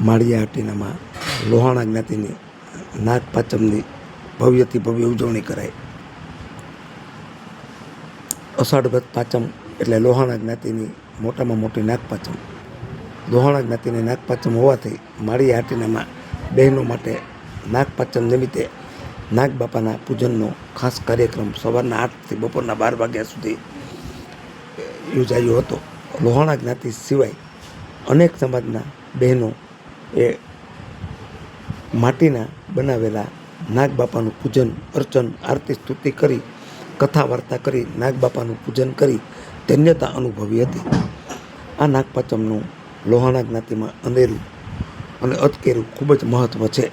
માળિયા હાટીનામાં લોહાણા જ્ઞાતિની નાગપાંચમની ભવ્યથી ભવ્ય ઉજવણી કરાય. અષાઢ વદ પાંચમ એટલે લોહાણા જ્ઞાતિની મોટામાં મોટી નાગપાંચમ. લોહાણા જ્ઞાતિની નાગપાંચમ હોવાથી માળિયા હાટીનામાં બહેનો માટે નાગપાંચમ નિમિત્તે નાગબાપાના પૂજનનો ખાસ કાર્યક્રમ સવારના 8થી બપોરના 12 વાગ્યા સુધી યોજાયો હતો. લોહાણા જ્ઞાતિ સિવાય અનેક સમાજના બહેનો એ માટીના બનાવેલા નાગબાપાનું પૂજન અર્ચન આરતી સ્તુતિ કરી કથા વાર્તા કરી નાગબાપાનું પૂજન કરી ધન્યતા અનુભવી હતી. આ નાગપાંચમનું લોહાણા જ્ઞાતિમાં અંધેરું અને અતકેરું ખૂબ જ મહત્ત્વ છે.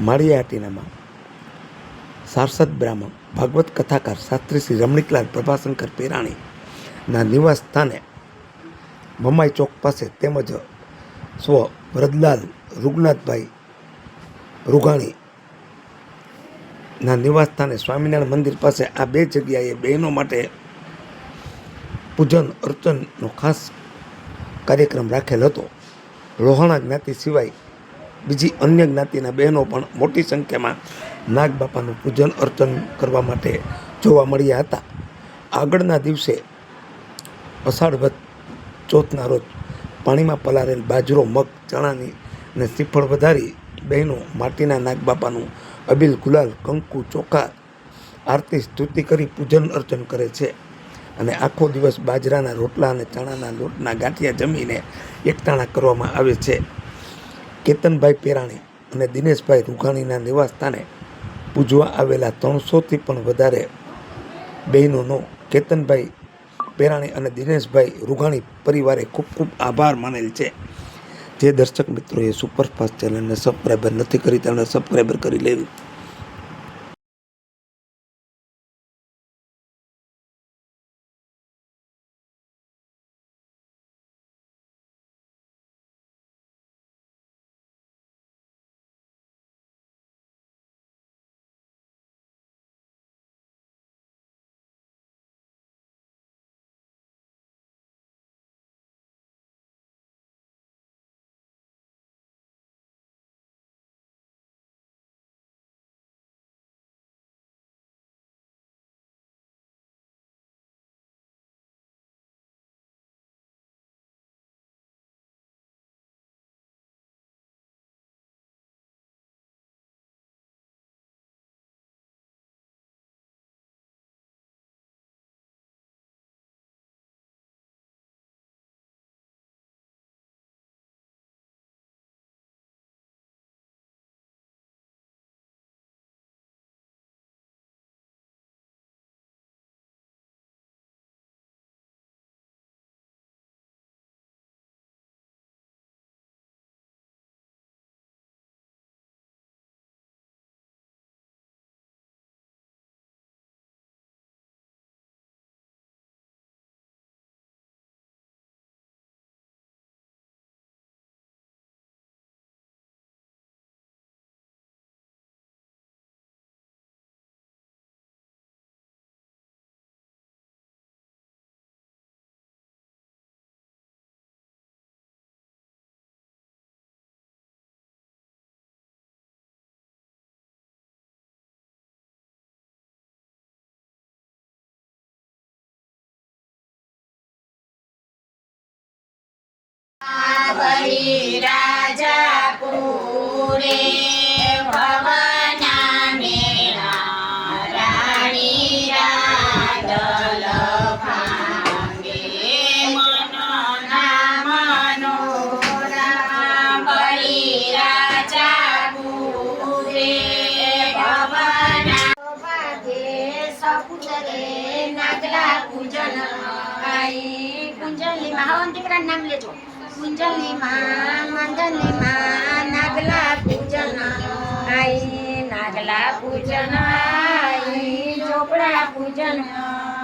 માળિયા હાટીનામાં સારસ્વત બ્રાહ્મણ ભાગવત કથાકાર શાસ્ત્રી શ્રી રમણીકલાલ પ્રભાશંકર પેરાણીના નિવાસ સ્થાને મમાઈ ચોક પાસે તેમજ સ્વ વરદલાલ રૂગનાથભાઈ રૂઘાણીના નિવાસ સ્થાને સ્વામિનારાયણ મંદિર પાસે આ બે જગ્યાએ બહેનો માટે પૂજન અર્ચનનો ખાસ કાર્યક્રમ રાખેલ હતો. લોહાણા જ્ઞાતિ સિવાય બીજી અન્ય જ્ઞાતિના બહેનો પણ મોટી સંખ્યામાં નાગબાપાનું પૂજન અર્ચન કરવા માટે જોવા મળ્યા હતા. આગળના દિવસે અષાઢ વદ ચોથના રોજ પાણીમાં પલાળેલ બાજરો મગ ચણાની અને શ્રીફળ વધારી બહેનો માટીના નાગબાપાનું અબીલ ગુલાલ કંકુ ચોખા આરતી સ્તુતિ કરી પૂજન અર્ચન કરે છે અને આખો દિવસ બાજરાના રોટલા અને ચણાના લોટના ગાંઠિયા જમીને એકટાણા કરવામાં આવે છે. કેતનભાઈ પેરાણી અને દિનેશભાઈ રૂઘાણીના નિવાસ સ્થાને પૂજવા આવેલા 300થી પણ વધારે બહેનોનો કેતનભાઈ પેરાણી અને દિનેશભાઈ રૂઘાણી પરિવારે ખૂબ ખૂબ આભાર માનેલ છે. જે દર્શક મિત્રોએ સુપરફાસ્ટ ચેનલને સબસ્ક્રાઈબર નથી કરી તેમણે સબસ્ક્રાઈબર કરી લેવી. બલી રાજા પૂરે ભવના મેળા રાણી રાંદલ ભાંગે મનોના મનોરા બલી રાજા પૂરે ભવના વાગે સપુતરે નાગલા પૂજન આઈ કુંજલી મહાવન દીકરા નામ લેજો. કુંજલીમાં મંદલીમાં નાગલા પૂજન આઈ નાગલા પૂજન આઈ ચોપડા પૂજન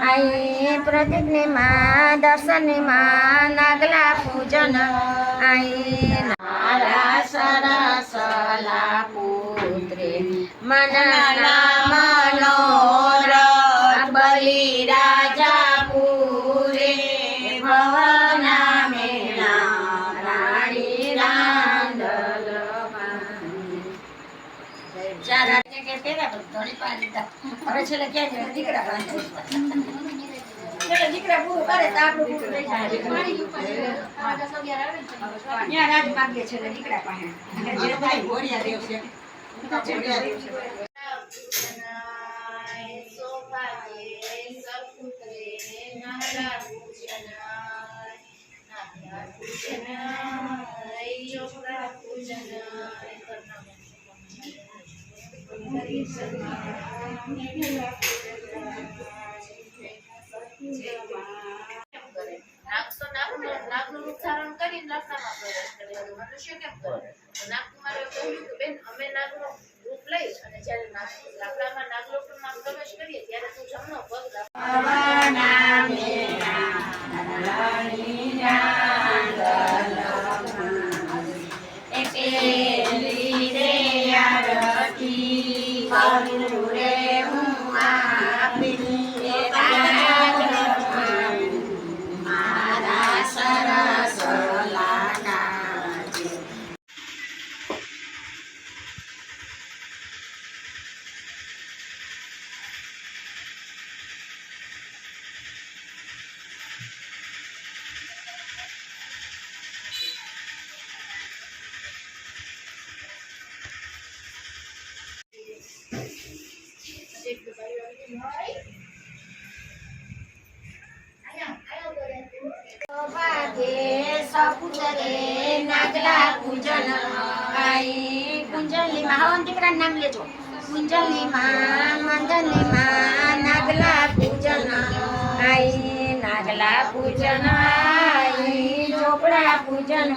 આઈ પ્રતિજ્ઞમાં દર્શનમાં નાગલા પૂજન આઈ નારા સરસલા પુત્રે મનના મનોર બલી રાજા પૂરે ભવના મેળા રાણી રાંદલ કે પહેર્યા પણ ધોળી પાડી દીધા. હવે છેલ્લે ક્યાં ગયા? દીકરા પાસે. એટલે દીકરા પૂરું કરે તો આપણું પૂરું થઈ જાય. ત્યાં રાજ માગીએ છે દીકરા પાસે. જે ભાઈ ઘોડિયા દેવ છે. ઘોડિયા દેવ છે. નાગનું ઉચ્ચારણ કરીને લાકડામાં પ્રવેશ કરે. મનુષ્ય કેમ કરે? નાગકુમારે કહ્યું કે બેન અમે નાગનું રૂપ લઈ અને જ્યારે લાકડામાં નાગલોકમાં પ્રવેશ કરીએ ત્યારે તું જમણો પગ નાગલા પૂજન આઈ કુંજલીમાં હવન દીકરાનું નામ લેજો. કુંજલીમાં મંદલીમાં નાગલા પૂજન આઈ નાગલા પૂજન આઈ ચોપડા પૂજન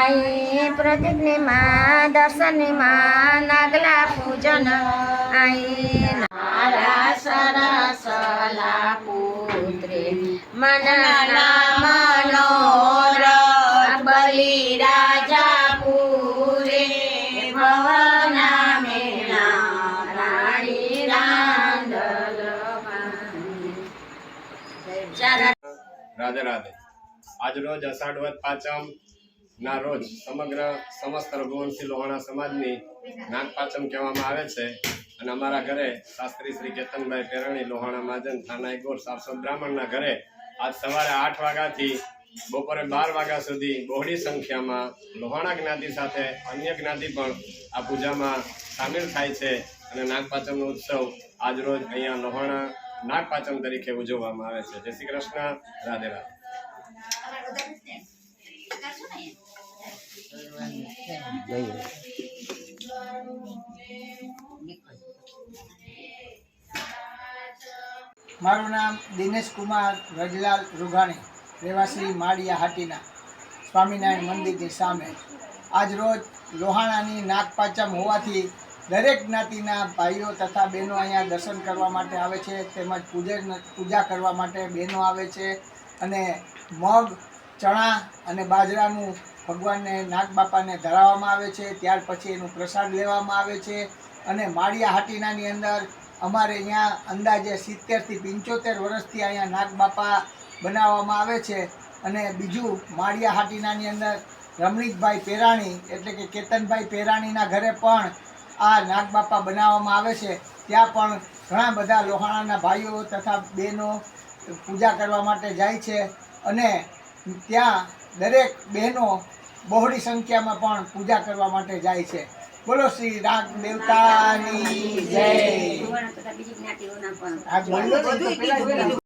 આઈ પ્રતિજ્ઞમાં દર્શનમાં નાગલા પૂજન આઈ નારા સરસલા પુત્રે મનના મનોર બલિ રાજા પૂરે ભવના મેળા રાણી રાંદલ રાધે રાધે. આજ રોજ અષાઢ વદ પાંચમ ના રોજ સમસ્ત રઘુવંશી લોહાણા સમાજની નાગ પાંચમ કહેવામાં આવે છે અને અમારા ઘરે શાસ્ત્રી શ્રી કેતનભાઈ પેરાણી લોહાણા મહાજન થાના ગોર સારસ્વત બ્રાહ્મણના ઘરે આજ સવારે 8 વાગ્યાથી બપોરે 12 વાગ્યા સુધી બહોળી સંખ્યામાં લોહાણા જ્ઞાતિ સાથે અન્ય જ્ઞાતિ પણ આ પૂજામાં સામેલ થાય છે અને નાગપાંચમનો ઉત્સવ આજ રોજ અહીંયા લોહાણા નાગપાંચમ તરીકે ઉજવવામાં આવે છે. જય શ્રી કૃષ્ણ. રાધે રાધે. મારું નામ દિનેશ કુમાર રજલાલ રૂઘાણી, રહેવાસી માળિયા હાટીના, સ્વામિનારાયણ મંદિરની સામે. આજ રોજ લોહાણાની નાગપાંચમ હોવાથી દરેક જ્ઞાતિના ભાઈઓ તથા બહેનો અહીંયા દર્શન કરવા માટે આવે છે, તેમજ પૂજા કરવા માટે બહેનો આવે છે અને મગ, ચણા અને બાજરાનું ભગવાનને નાગ બાપાને ધરાવવામાં આવે છે. ત્યાર પછી એનું પ્રસાદ લેવામાં આવે છે અને માળિયા હાટીનાની અંદર અમારે અહીંયા અંદાજે 70 થી 75 વર્ષથી અહીંયા નાગ બાપા બનાવવામાં આવે છે. અને બીજું માળિયા હાટીનાની અંદર રમણીકભાઈ પેરાણી એટલે કે કેતનભાઈ પેરાણીના ઘરે પણ આ નાગ બાપા બનાવવામાં આવે છે. ત્યાં પણ ઘણા બધા લોહાણાના ભાઈઓ તથા બહેનો પૂજા કરવા માટે જાય છે અને ત્યાં દરેક બહેનો બહોળી સંખ્યામાં પણ પૂજા કરવા માટે જાય છે. બોલો શ્રી નાગ દેવતાની જય.